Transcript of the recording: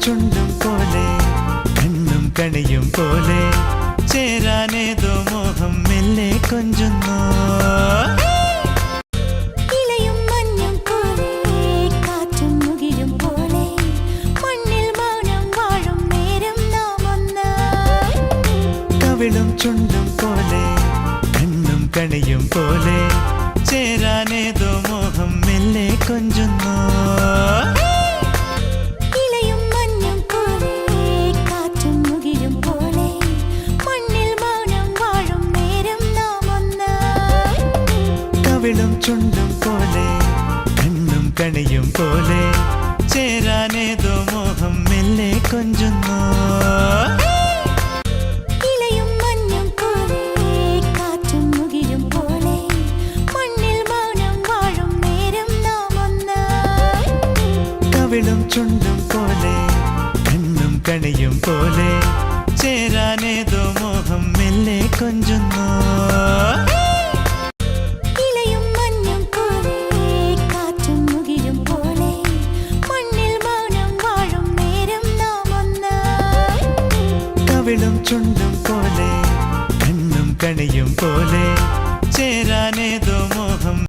ചുണ്ടും പോലെ കണ്ണും കണിയും പോലെ ചേരാനേതോ മോഹം മെല്ലെ കൊഞ്ചുന്നു. ഇലയും മഞ്ഞും പോലെ കാറ്റും മുകിലും പോലെ മണ്ണിൽ മൗനം വാഴും നേരം നാം ഒന്നായി. കവിളും ചുണ്ടും പോലെ കണ്ണും കണിയും പോലെ ചേരാനേതോ മോഹം മെല്ലെ കൊഞ്ചുന്നു. ഇലയും മഞ്ഞും പോലെ കാറ്റും മുകിലും പോലെ മണ്ണിൽ മൗനം വാഴും നേരം നാം ഒന്നായി. കവിളും ചുണ്ടും പോലെ കണ്ണും കണിയും പോലെ ചേരാനേതോ മോഹം മെല്ലെ കൊഞ്ചുന്നു. ഇലയും മഞ്ഞും പോലെ കാറ്റും മുകിലും പോലെ മണ്ണിൽ മൗനം വാഴും നേരം നാം ഒന്നായി. കവിളും ചുണ്ടും പോലെ കണ്ണും കണിയും പോലെ ചേരാനേതോ മോഹം മെല്ലെ കൊഞ്ചുന്നു. ഇലയും മഞ്ഞും പോലെ കാറ്റും മുകിലും പോലെ മണ്ണിൽ മൗനം വാഴും നേരം നാം ഒന്നായി. കവിളും ചുണ്ടും പോലെ കണ്ണും കണിയും പോലെ ചേരാനേതോ